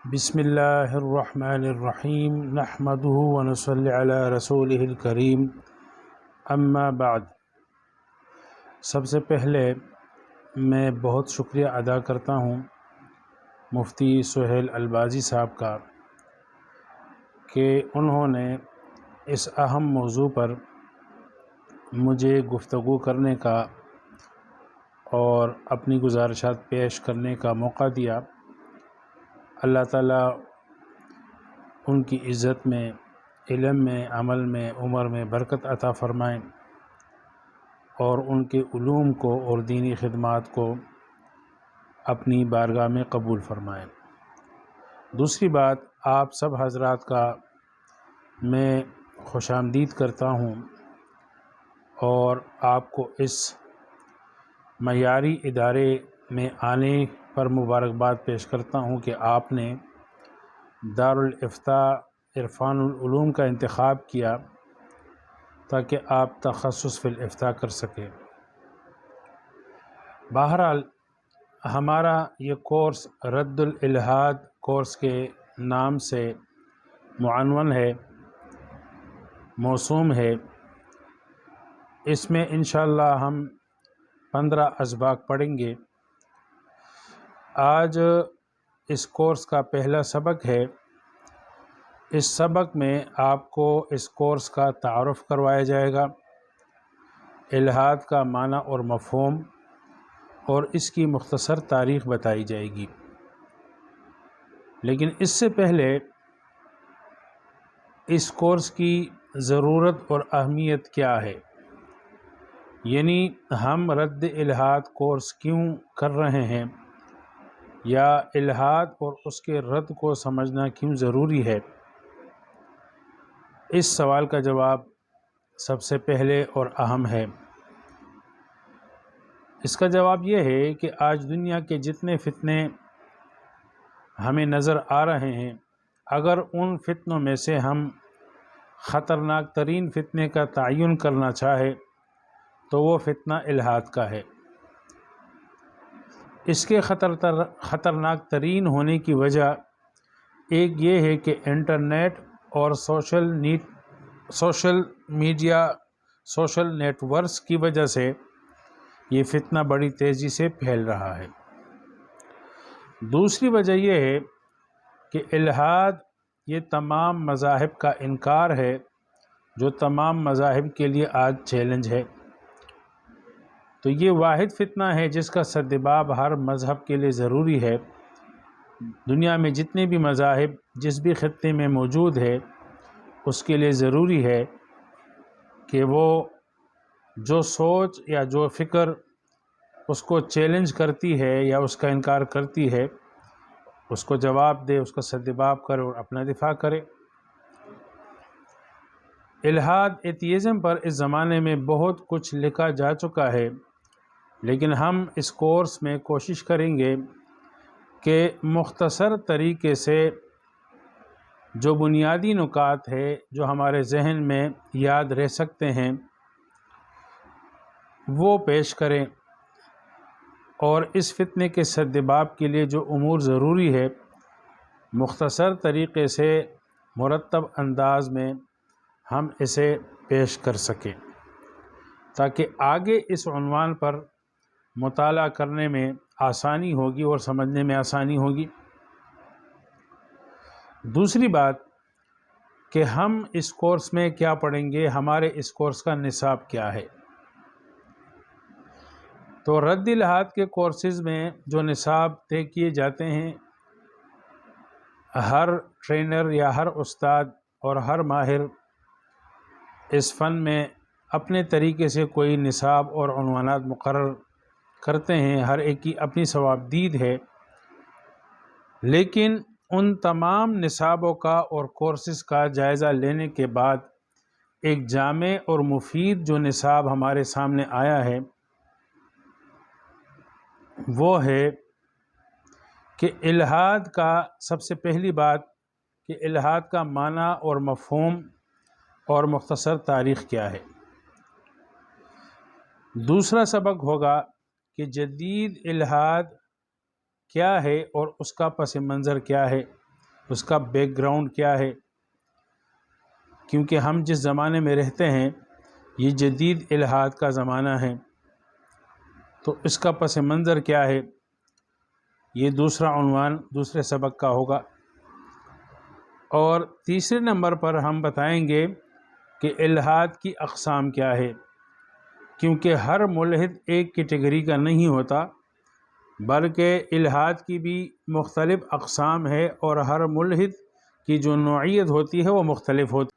بسم اللہ الرحمن الرحیم نحمدہ ونصلی علی رسولہ الکریم اما بعد۔ سب سے پہلے میں بہت شکریہ ادا کرتا ہوں مفتی سہیل البازی صاحب کا کہ انہوں نے اس اہم موضوع پر مجھے گفتگو کرنے کا اور اپنی گزارشات پیش کرنے کا موقع دیا۔ اللہ تعالیٰ ان کی عزت میں، علم میں، عمل میں، عمر میں برکت عطا فرمائیں اور ان کے علوم کو اور دینی خدمات کو اپنی بارگاہ میں قبول فرمائیں۔ دوسری بات، آپ سب حضرات کا میں خوش آمدید کرتا ہوں اور آپ کو اس معیاری ادارے میں آنے پر مبارکباد پیش کرتا ہوں کہ آپ نے دارالافتاء عرفان العلوم کا انتخاب کیا تاکہ آپ تخصص فی الافتاء کر سکیں۔ بہرحال ہمارا یہ کورس رد الالحاد کورس کے نام سے معنون ہے، موسوم ہے۔ اس میں انشاءاللہ ہم 15 اسباق پڑھیں گے۔ آج اس کورس کا پہلا سبق ہے۔ اس سبق میں آپ کو اس کورس کا تعارف کروایا جائے گا، الحاد کا معنی اور مفہوم، اور اس کی مختصر تاریخ بتائی جائے گی۔ لیکن اس سے پہلے اس کورس کی ضرورت اور اہمیت کیا ہے، یعنی ہم رد الحاد کورس کیوں کر رہے ہیں، یا الحاد اور اس کے رد کو سمجھنا کیوں ضروری ہے، اس سوال کا جواب سب سے پہلے اور اہم ہے۔ اس کا جواب یہ ہے کہ آج دنیا کے جتنے فتنے ہمیں نظر آ رہے ہیں، اگر ان فتنوں میں سے ہم خطرناک ترین فتنے کا تعین کرنا چاہے تو وہ فتنہ الحاد کا ہے۔ اس کے خطرناک ترین ہونے کی وجہ ایک یہ ہے کہ انٹرنیٹ اور social media, social networks کی وجہ سے یہ فتنہ بڑی تیزی سے پھیل رہا ہے۔ دوسری وجہ یہ ہے کہ الحاد یہ تمام مذاہب کا انکار ہے، جو تمام مذاہب کے لیے آج چیلنج ہے۔ تو یہ واحد فتنہ ہے جس کا سدباب ہر مذہب کے لیے ضروری ہے۔ دنیا میں جتنے بھی مذاہب جس بھی خطے میں موجود ہے، اس کے لیے ضروری ہے کہ وہ جو سوچ یا جو فکر اس کو چیلنج کرتی ہے یا اس کا انکار کرتی ہے، اس کو جواب دے، اس کا سدباب کرے اور اپنا دفاع کرے۔ الحاد ایتھیزم پر اس زمانے میں بہت کچھ لکھا جا چکا ہے، لیکن ہم اس کورس میں کوشش کریں گے کہ مختصر طریقے سے جو بنیادی نکات ہے جو ہمارے ذہن میں یاد رہ سکتے ہیں وہ پیش کریں، اور اس فتنے کے سدباب کے لیے جو امور ضروری ہے مختصر طریقے سے مرتب انداز میں ہم اسے پیش کر سکیں، تاکہ آگے اس عنوان پر مطالعہ کرنے میں آسانی ہوگی اور سمجھنے میں آسانی ہوگی۔ دوسری بات کہ ہم اس کورس میں کیا پڑھیں گے، ہمارے اس کورس کا نصاب کیا ہے۔ تو رد الحاد کے کورسز میں جو نصاب طے کیے جاتے ہیں، ہر ٹرینر یا ہر استاد اور ہر ماہر اس فن میں اپنے طریقے سے کوئی نصاب اور عنوانات مقرر کرتے ہیں، ہر ایک کی اپنی ثوابدید ہے، لیکن ان تمام نصابوں کا اور کورسز کا جائزہ لینے کے بعد ایک جامع اور مفید جو نصاب ہمارے سامنے آیا ہے وہ ہے کہ الحاد کا سب سے پہلی بات کہ الحاد کا معنی اور مفہوم اور مختصر تاریخ کیا ہے۔ دوسرا سبق ہوگا کہ جدید الحاد کیا ہے اور اس کا پس منظر کیا ہے۔ اس کا بیک گراؤنڈ کیا ہے، کیونکہ ہم جس زمانے میں رہتے ہیں یہ جدید الحاد کا زمانہ ہے، تو اس کا پس منظر کیا ہے، یہ دوسرا عنوان دوسرے سبق کا ہوگا۔ اور تیسرے نمبر پر ہم بتائیں گے کہ الحاد کی اقسام کیا ہے، کیونکہ ہر ملحد ایک کیٹیگری کا نہیں ہوتا، بلکہ الحاد کی بھی مختلف اقسام ہے، اور ہر ملحد کی جو نوعیت ہوتی ہے وہ مختلف ہوتی ہے،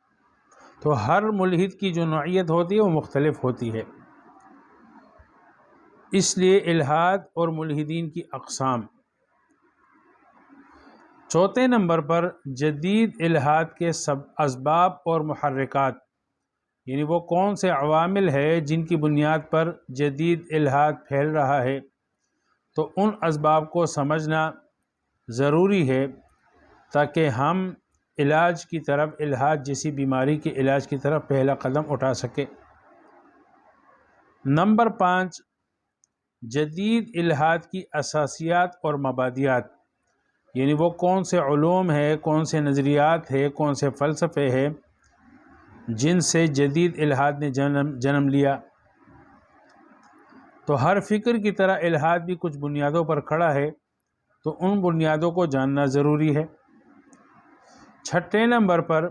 تو ہر ملحد کی جو نوعیت ہوتی ہے وہ مختلف ہوتی ہے، اس لیے الحاد اور ملحدین کی اقسام۔ چوتھے نمبر پر جدید الحاد کے اسباب اور محرکات، یعنی وہ کون سے عوامل ہیں جن کی بنیاد پر جدید الحاد پھیل رہا ہے، تو ان اسباب کو سمجھنا ضروری ہے تاکہ ہم علاج کی طرف، الحاد جیسی بیماری کے علاج کی طرف پہلا قدم اٹھا سکے۔ نمبر 5، جدید الحاد کی اساسیات اور مبادیات، یعنی وہ کون سے علوم ہیں، کون سے نظریات ہیں، کون سے فلسفے ہیں جن سے جدید الحاد نے جنم لیا۔ تو ہر فکر کی طرح الحاد بھی کچھ بنیادوں پر کھڑا ہے، تو ان بنیادوں کو جاننا ضروری ہے۔ چھٹے نمبر پر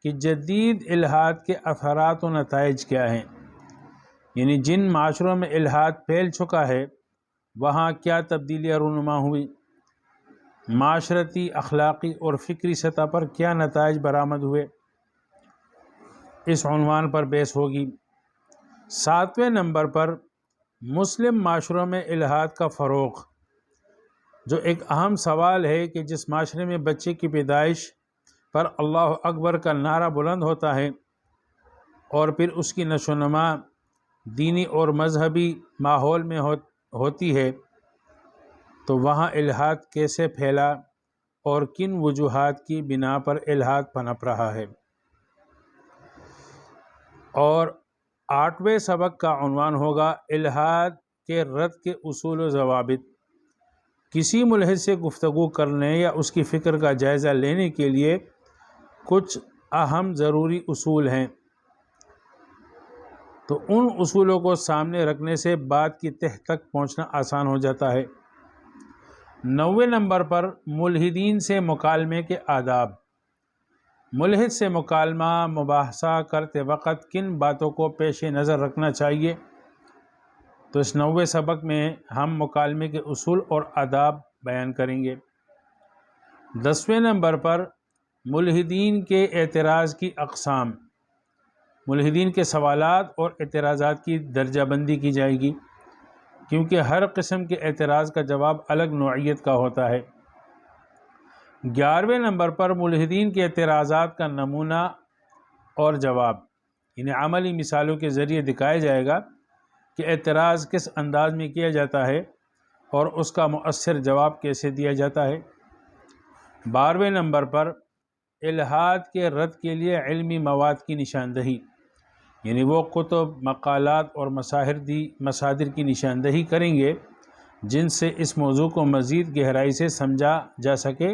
کہ جدید الحاد کے اثرات و نتائج کیا ہیں، یعنی جن معاشروں میں الحاد پھیل چکا ہے وہاں کیا تبدیلیاں رونما ہوئی، معاشرتی، اخلاقی اور فکری سطح پر کیا نتائج برآمد ہوئے، اس عنوان پر بحث ہوگی۔ 7ویں نمبر پر مسلم معاشروں میں الحاد کا فروغ، جو ایک اہم سوال ہے کہ جس معاشرے میں بچے کی پیدائش پر اللہ اکبر کا نعرہ بلند ہوتا ہے اور پھر اس کی نشو و نما دینی اور مذہبی ماحول میں ہوتی ہے، تو وہاں الحاد کیسے پھیلا اور کن وجوہات کی بنا پر الحاد پنپ رہا ہے۔ اور 8ویں سبق کا عنوان ہوگا الحاد کے رد کے اصول و ضوابط۔ کسی ملحد سے گفتگو کرنے یا اس کی فکر کا جائزہ لینے کے لیے کچھ اہم ضروری اصول ہیں، تو ان اصولوں کو سامنے رکھنے سے بات کی تہ تک پہنچنا آسان ہو جاتا ہے۔ 9ویں نمبر پر ملحدین سے مکالمے کے آداب، ملحد سے مکالمہ مباحثہ کرتے وقت کن باتوں کو پیش نظر رکھنا چاہیے، تو اس 9ویں سبق میں ہم مکالمے کے اصول اور آداب بیان کریں گے۔ 10ویں نمبر پر ملحدین کے اعتراض کی اقسام، ملحدین کے سوالات اور اعتراضات کی درجہ بندی کی جائے گی، کیونکہ ہر قسم کے اعتراض کا جواب الگ نوعیت کا ہوتا ہے۔ 11ویں نمبر پر ملحدین کے اعتراضات کا نمونہ اور جواب، یعنی عملی مثالوں کے ذریعے دکھایا جائے گا کہ اعتراض کس انداز میں کیا جاتا ہے اور اس کا مؤثر جواب کیسے دیا جاتا ہے۔ 12ویں نمبر پر الحاد کے رد کے لیے علمی مواد کی نشاندہی، یعنی وہ کتب، مقالات اور مصادر کی نشاندہی کریں گے جن سے اس موضوع کو مزید گہرائی سے سمجھا جا سکے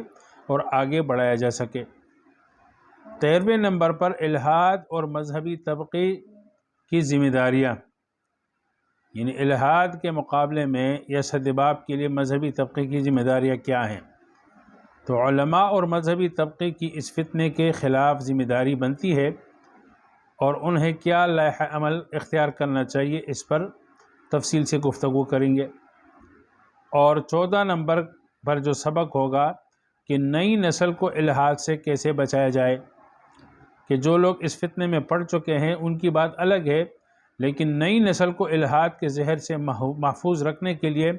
اور آگے بڑھایا جا سکے۔ 13ویں نمبر پر الحاد اور مذہبی طبقے کی ذمہ داریاں، یعنی الحاد کے مقابلے میں یا سدباب کے لیے مذہبی طبقے کی ذمہ داریاں کیا ہیں، تو علماء اور مذہبی طبقے کی اس فتنے کے خلاف ذمہ داری بنتی ہے اور انہیں کیا لائحہ عمل اختیار کرنا چاہیے، اس پر تفصیل سے گفتگو کریں گے۔ اور 14 نمبر پر جو سبق ہوگا کہ نئی نسل کو الحاد سے کیسے بچایا جائے، کہ جو لوگ اس فتنے میں پڑ چکے ہیں ان کی بات الگ ہے، لیکن نئی نسل کو الحاد کے زہر سے محفوظ رکھنے کے لیے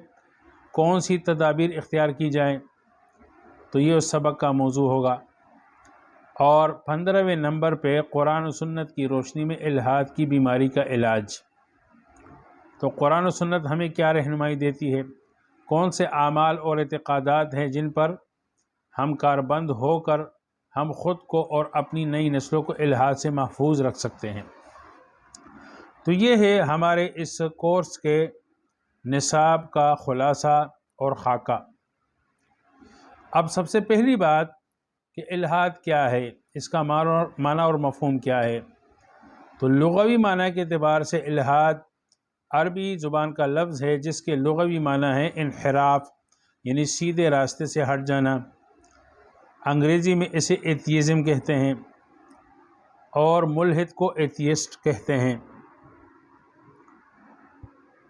کون سی تدابیر اختیار کی جائیں، تو یہ اس سبق کا موضوع ہوگا۔ اور 15ویں نمبر پہ قرآن و سنت کی روشنی میں الحاد کی بیماری کا علاج، تو قرآن و سنت ہمیں کیا رہنمائی دیتی ہے، کون سے اعمال اور اعتقادات ہیں جن پر ہم کاربند ہو کر ہم خود کو اور اپنی نئی نسلوں کو الحاد سے محفوظ رکھ سکتے ہیں۔ تو یہ ہے ہمارے اس کورس کے نصاب کا خلاصہ اور خاکہ۔ اب سب سے پہلی بات کہ الحاد کیا ہے، اس کا معنی اور مفہوم کیا ہے، تو لغوی معنی کے اعتبار سے الحاد عربی زبان کا لفظ ہے جس کے لغوی معنی ہے انحراف، یعنی سیدھے راستے سے ہٹ جانا۔ انگریزی میں اسے ایتھیزم کہتے ہیں اور ملحد کو ایتھیسٹ کہتے ہیں۔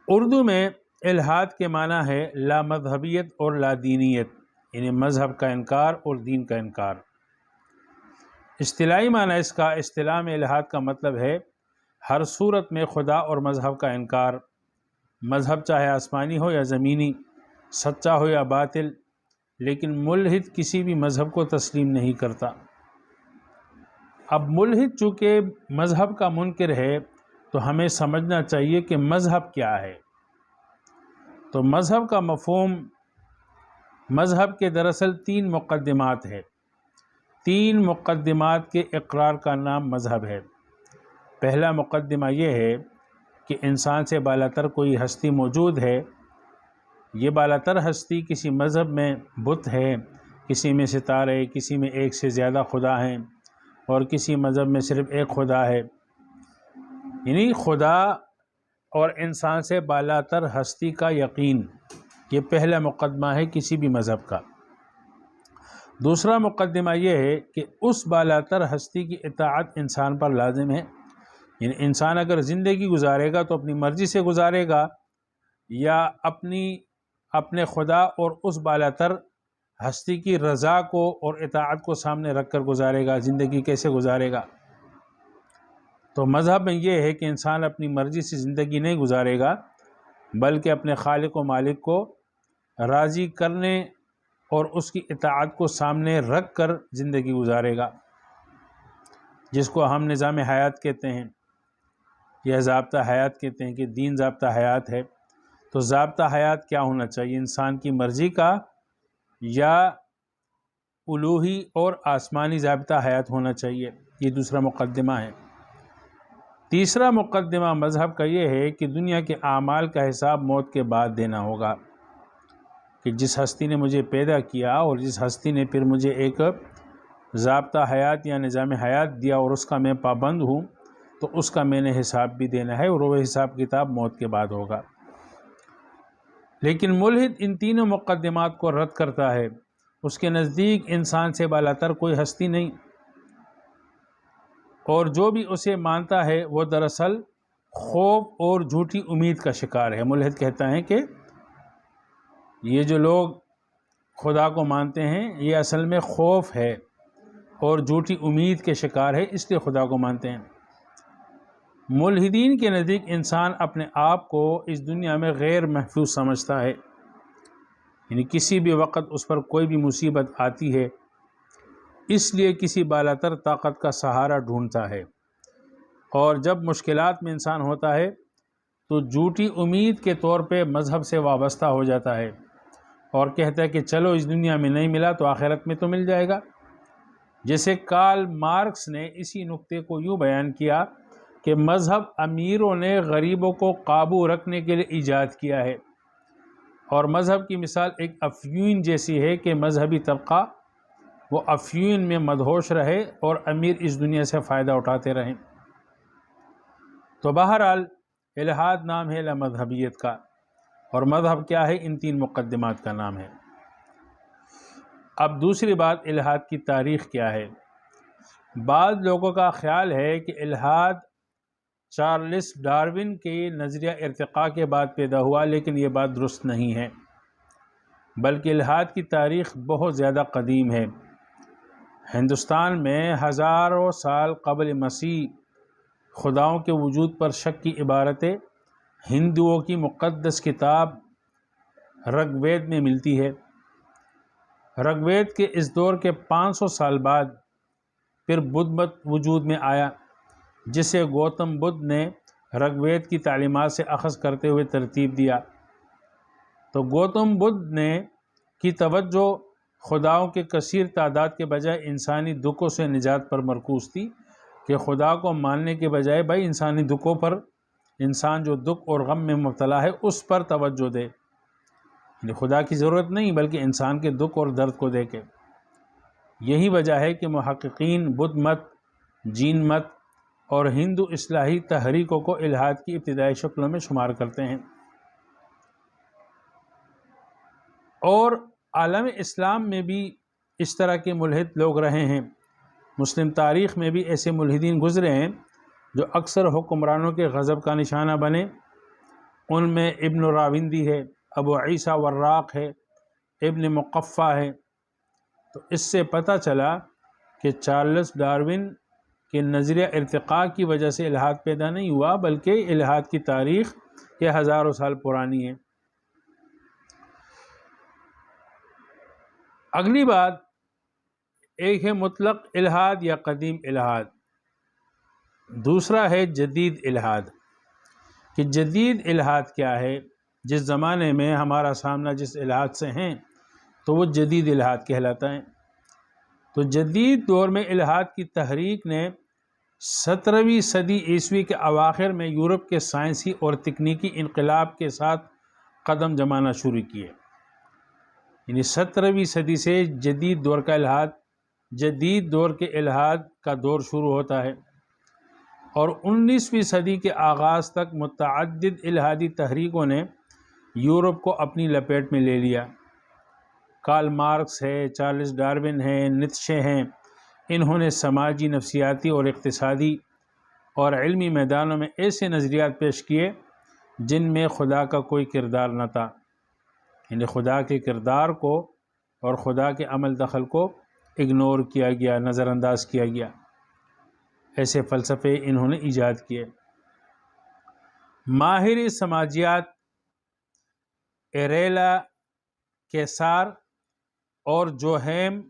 اردو میں الحاد کے معنی ہے لا مذہبیت اور لا دینیت، یعنی مذہب کا انکار اور دین کا انکار۔ اصطلاحی معنی اس کا اصطلاح میں الحاد کا مطلب ہے ہر صورت میں خدا اور مذہب کا انکار، مذہب چاہے آسمانی ہو یا زمینی، سچا ہو یا باطل، لیکن ملحد کسی بھی مذہب کو تسلیم نہیں کرتا۔ اب ملحد چونکہ مذہب کا منکر ہے تو ہمیں سمجھنا چاہیے کہ مذہب کیا ہے۔ تو مذہب کا مفہوم، مذہب کے دراصل 3 مقدمات ہے۔ 3 مقدمات کے اقرار کا نام مذہب ہے۔ پہلا مقدمہ یہ ہے کہ انسان سے بالاتر کوئی ہستی موجود ہے، یہ بالاتر ہستی کسی مذہب میں بت ہے، کسی میں ستارے، کسی میں ایک سے زیادہ خدا ہیں اور کسی مذہب میں صرف ایک خدا ہے، یعنی خدا اور انسان سے بالاتر ہستی کا یقین، یہ پہلا مقدمہ ہے کسی بھی مذہب کا۔ دوسرا مقدمہ یہ ہے کہ اس بالاتر ہستی کی اطاعت انسان پر لازم ہے، یعنی انسان اگر زندگی گزارے گا تو اپنی مرضی سے گزارے گا یا اپنے خدا اور اس بالاتر ہستی کی رضا کو اور اطاعت کو سامنے رکھ کر گزارے گا، زندگی کیسے گزارے گا۔ تو مذہب میں یہ ہے کہ انسان اپنی مرضی سے زندگی نہیں گزارے گا بلکہ اپنے خالق و مالک کو راضی کرنے اور اس کی اطاعت کو سامنے رکھ کر زندگی گزارے گا، جس کو ہم نظام حیات کہتے ہیں یا ضابطہ حیات کہتے ہیں کہ دین ضابطہ حیات ہے۔ تو ضابطہ حیات کیا ہونا چاہیے؟ انسان کی مرضی کا یا الوہی اور آسمانی ضابطہ حیات ہونا چاہیے، یہ دوسرا مقدمہ ہے۔ تیسرا مقدمہ مذہب کا یہ ہے کہ دنیا کے اعمال کا حساب موت کے بعد دینا ہوگا، کہ جس ہستی نے مجھے پیدا کیا اور جس ہستی نے پھر مجھے ایک ضابطہ حیات یا نظام حیات دیا اور اس کا میں پابند ہوں، تو اس کا میں نے حساب بھی دینا ہے اور وہ حساب کتاب موت کے بعد ہوگا۔ لیکن ملحد ان تینوں مقدمات کو رد کرتا ہے، اس کے نزدیک انسان سے بالاتر کوئی ہستی نہیں، اور جو بھی اسے مانتا ہے وہ دراصل خوف اور جھوٹی امید کا شکار ہے۔ ملحد کہتا ہے کہ یہ جو لوگ خدا کو مانتے ہیں یہ اصل میں خوف ہے اور جھوٹی امید کے شکار ہے، اس لیے خدا کو مانتے ہیں۔ ملحدین کے نزدیک انسان اپنے آپ کو اس دنیا میں غیر محفوظ سمجھتا ہے، یعنی کسی بھی وقت اس پر کوئی بھی مصیبت آتی ہے، اس لیے کسی بالاتر طاقت کا سہارا ڈھونڈتا ہے، اور جب مشکلات میں انسان ہوتا ہے تو جھوٹی امید کے طور پہ مذہب سے وابستہ ہو جاتا ہے اور کہتا ہے کہ چلو اس دنیا میں نہیں ملا تو آخرت میں تو مل جائے گا۔ جیسے کارل مارکس نے اسی نقطے کو یوں بیان کیا کہ مذہب امیروں نے غریبوں کو قابو رکھنے کے لیے ایجاد کیا ہے، اور مذہب کی مثال ایک افیون جیسی ہے کہ مذہبی طبقہ وہ افیون میں مدہوش رہے اور امیر اس دنیا سے فائدہ اٹھاتے رہیں۔ تو بہرحال الحاد نام ہے لامذہبیت کا، اور مذہب کیا ہے؟ ان 3 مقدمات کا نام ہے۔ اب دوسری بات، الحاد کی تاریخ کیا ہے؟ بعض لوگوں کا خیال ہے کہ الحاد چارلس ڈارون کے نظریہ ارتقاء کے بعد پیدا ہوا، لیکن یہ بات درست نہیں ہے، بلکہ الحاد کی تاریخ بہت زیادہ قدیم ہے۔ ہندوستان میں ہزاروں سال قبل مسیح خداؤں کے وجود پر شک کی عبارتیں ہندوؤں کی مقدس کتاب رگ وید میں ملتی ہے۔ رگ وید کے اس دور کے 500 سال بعد پھر بدھ مت وجود میں آیا، جسے گوتم بدھ نے رگ وید کی تعلیمات سے اخذ کرتے ہوئے ترتیب دیا۔ تو گوتم بدھ نے کی توجہ خداؤں کے کثیر تعداد کے بجائے انسانی دکھوں سے نجات پر مرکوز تھی، کہ خدا کو ماننے کے بجائے بھائی انسانی دکھوں پر، انسان جو دکھ اور غم میں مبتلا ہے اس پر توجہ دے، یعنی خدا کی ضرورت نہیں بلکہ انسان کے دکھ اور درد کو دیکھے۔ یہی وجہ ہے کہ محققین بدھ مت، جین مت اور ہندو اصلاحی تحریکوں کو الحاد کی ابتدائی شکلوں میں شمار کرتے ہیں، اور عالم اسلام میں بھی اس طرح کے ملحد لوگ رہے ہیں۔ مسلم تاریخ میں بھی ایسے ملحدین گزرے ہیں جو اکثر حکمرانوں کے غضب کا نشانہ بنے۔ ان میں ابن راوندی ہے، ابو عیسیٰ وراق ہے، ابن مقفع ہے۔ تو اس سے پتہ چلا کہ چارلس ڈارون کے نظریہ ارتقاء کی وجہ سے الحاد پیدا نہیں ہوا، بلکہ الحاد کی تاریخ یہ ہزاروں سال پرانی ہے۔ اگلی بات، ایک ہے مطلق الحاد یا قدیم الحاد، دوسرا ہے جدید الحاد۔ کہ جدید الحاد کیا ہے؟ جس زمانے میں ہمارا سامنا جس الحاد سے ہیں تو وہ جدید الحاد کہلاتا ہے۔ تو جدید دور میں الحاد کی تحریک نے 17ویں صدی عیسوی کے اواخر میں یورپ کے سائنسی اور تکنیکی انقلاب کے ساتھ قدم جمانا شروع کیے۔ یعنی 17ویں صدی سے جدید دور کے الحاد کا دور شروع ہوتا ہے، اور 19ویں صدی کے آغاز تک متعدد الحادی تحریکوں نے یورپ کو اپنی لپیٹ میں لے لیا۔ کارل مارکس ہے، چارلس ڈارون ہے، نیتشے ہیں۔ انہوں نے سماجی، نفسیاتی اور اقتصادی اور علمی میدانوں میں ایسے نظریات پیش کیے جن میں خدا کا کوئی کردار نہ تھا، یعنی خدا کے کردار کو اور خدا کے عمل دخل کو اگنور کیا گیا، نظر انداز کیا گیا۔ ایسے فلسفے انہوں نے ایجاد کیے۔ ماہر سماجیات ایریلا کیسار اور جوہیم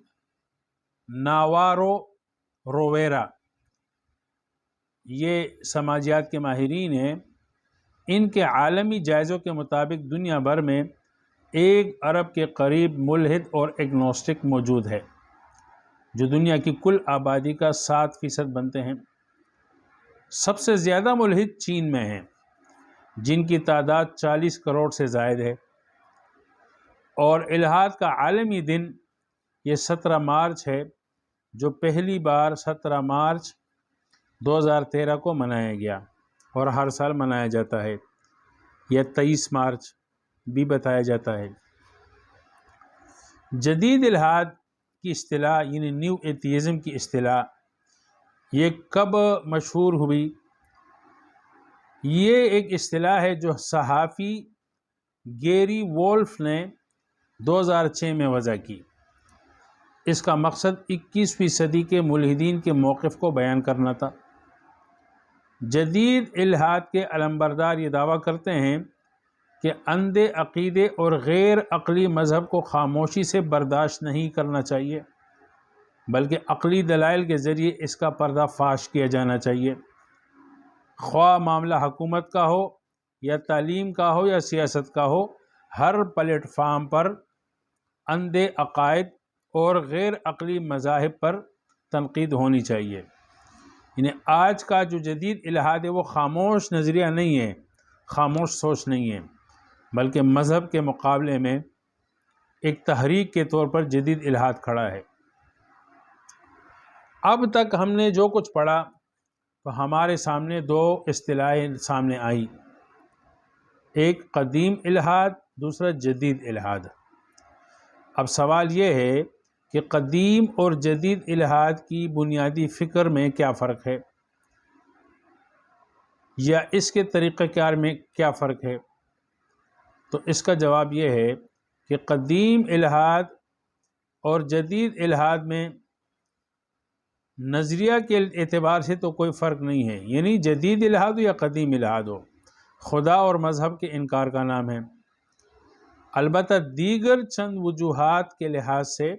ناوارو رویرا، یہ سماجیات کے ماہرین ہیں۔ ان کے عالمی جائزوں کے مطابق دنیا بھر میں 1 ارب کے قریب ملحد اور ایگنوسٹک موجود ہے، جو دنیا کی کل آبادی کا 7% بنتے ہیں۔ سب سے زیادہ ملحد چین میں ہیں، جن کی تعداد 40 کروڑ سے زائد ہے، اور الحاد کا عالمی دن یہ 17 مارچ ہے، جو پہلی بار 17 مارچ 2013 کو منایا گیا اور ہر سال منایا جاتا ہے، یا 23 مارچ بھی بتایا جاتا ہے۔ جدید الحاد کی اصطلاح یعنی نیو ایتھیزم کی اصطلاح یہ کب مشہور ہوئی؟ یہ ایک اصطلاح ہے جو صحافی گیری وولف نے 2006 میں وضع کی۔ اس کا مقصد 21ویں صدی کے ملحدین کے موقف کو بیان کرنا تھا۔ جدید الحاد کے علمبردار یہ دعویٰ کرتے ہیں کہ اندھے عقیدے اور غیر عقلی مذہب کو خاموشی سے برداشت نہیں کرنا چاہیے، بلکہ عقلی دلائل کے ذریعے اس کا پردہ فاش کیا جانا چاہیے، خواہ معاملہ حکومت کا ہو یا تعلیم کا ہو یا سیاست کا ہو۔ ہر پلیٹ فارم پر اندھے عقائد اور غیر عقلی مذاہب پر تنقید ہونی چاہیے۔ یعنی آج کا جو جدید الحاد ہے وہ خاموش نظریہ نہیں ہے، خاموش سوچ نہیں ہے، بلکہ مذہب کے مقابلے میں ایک تحریک کے طور پر جدید الحاد کھڑا ہے۔ اب تک ہم نے جو کچھ پڑھا تو ہمارے سامنے 2 اصطلاحیں سامنے آئی، ایک قدیم الحاد، دوسرا جدید الحاد۔ اب سوال یہ ہے کہ قدیم اور جدید الحاد کی بنیادی فکر میں کیا فرق ہے، یا اس کے طریقہ کار میں کیا فرق ہے؟ تو اس کا جواب یہ ہے کہ قدیم الحاد اور جدید الحاد میں نظریہ کے اعتبار سے تو کوئی فرق نہیں ہے، یعنی جدید الحاد ہو یا قدیم الحاد ہو، خدا اور مذہب کے انکار کا نام ہے۔ البتہ دیگر چند وجوہات کے لحاظ سے،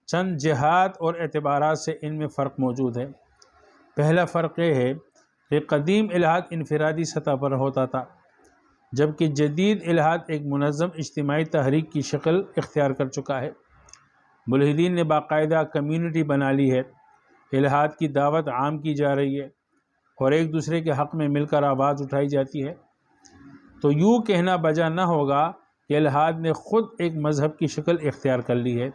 چند جہات اور اعتبارات سے ان میں فرق موجود ہے۔ پہلا فرق یہ ہے کہ قدیم الحاد انفرادی سطح پر ہوتا تھا، جبکہ جدید الحاد ایک منظم اجتماعی تحریک کی شکل اختیار کر چکا ہے۔ ملحدین نے باقاعدہ کمیونٹی بنا لی ہے، الحاد کی دعوت عام کی جا رہی ہے اور ایک دوسرے کے حق میں مل کر آواز اٹھائی جاتی ہے۔ تو یوں کہنا بجا نہ ہوگا کہ الحاد نے خود ایک مذہب کی شکل اختیار کر لی ہے۔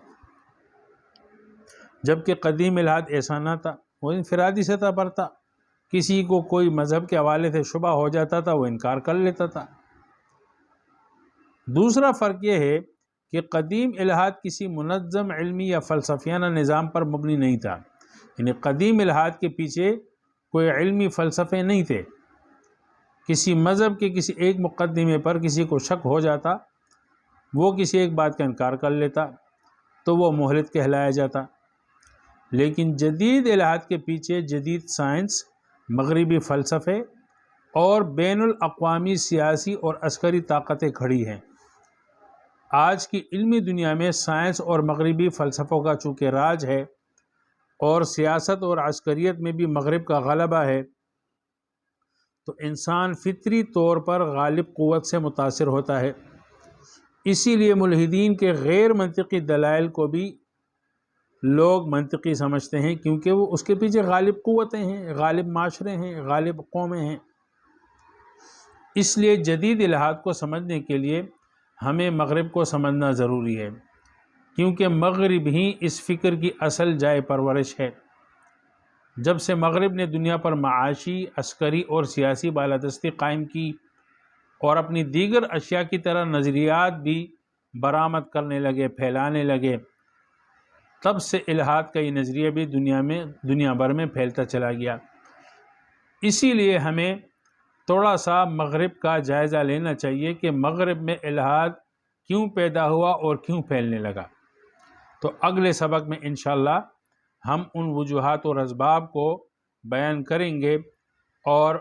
جبکہ قدیم الحاد ایسا نہ تھا، وہ انفرادی سطح پر تھا، کسی کو کوئی مذہب کے حوالے سے شبہ ہو جاتا تھا وہ انکار کر لیتا تھا۔ دوسرا فرق یہ ہے کہ قدیم الحاد کسی منظم علمی یا فلسفیانہ نظام پر مبنی نہیں تھا، یعنی قدیم الحاد کے پیچھے کوئی علمی فلسفے نہیں تھے۔ کسی مذہب کے کسی ایک مقدمے پر کسی کو شک ہو جاتا، وہ کسی ایک بات کا انکار کر لیتا تو وہ ملحد کہلایا جاتا۔ لیکن جدید الحاد کے پیچھے جدید سائنس، مغربی فلسفے اور بین الاقوامی سیاسی اور عسکری طاقتیں کھڑی ہیں۔ آج کی علمی دنیا میں سائنس اور مغربی فلسفوں کا چونکہ راج ہے اور سیاست اور عسکریت میں بھی مغرب کا غلبہ ہے، تو انسان فطری طور پر غالب قوت سے متاثر ہوتا ہے۔ اسی لیے ملحدین کے غیر منطقی دلائل کو بھی لوگ منطقی سمجھتے ہیں، کیونکہ وہ اس کے پیچھے غالب قوتیں ہیں، غالب معاشرے ہیں، غالب قومیں ہیں۔ اس لیے جدید الحاد کو سمجھنے کے لیے ہمیں مغرب کو سمجھنا ضروری ہے، کیونکہ مغرب ہی اس فکر کی اصل جائے پرورش ہے۔ جب سے مغرب نے دنیا پر معاشی، عسکری اور سیاسی بالادستی قائم کی اور اپنی دیگر اشیاء کی طرح نظریات بھی برآمد کرنے لگے، پھیلانے لگے، تب سے الحاد کا یہ نظریہ بھی دنیا بھر میں پھیلتا چلا گیا۔ اسی لیے ہمیں تھوڑا سا مغرب کا جائزہ لینا چاہیے کہ مغرب میں الحاد کیوں پیدا ہوا اور کیوں پھیلنے لگا۔ تو اگلے سبق میں انشاءاللہ ہم ان وجوہات اور اسباب کو بیان کریں گے اور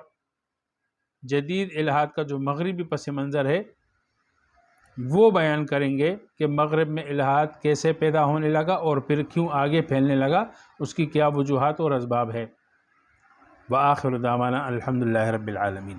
جدید الحاد کا جو مغربی پس منظر ہے وہ بیان کریں گے کہ مغرب میں الحاد کیسے پیدا ہونے لگا اور پھر کیوں آگے پھیلنے لگا، اس کی کیا وجوہات اور اسباب ہے۔ وآخر دعوانا الحمدللہ رب العالمین۔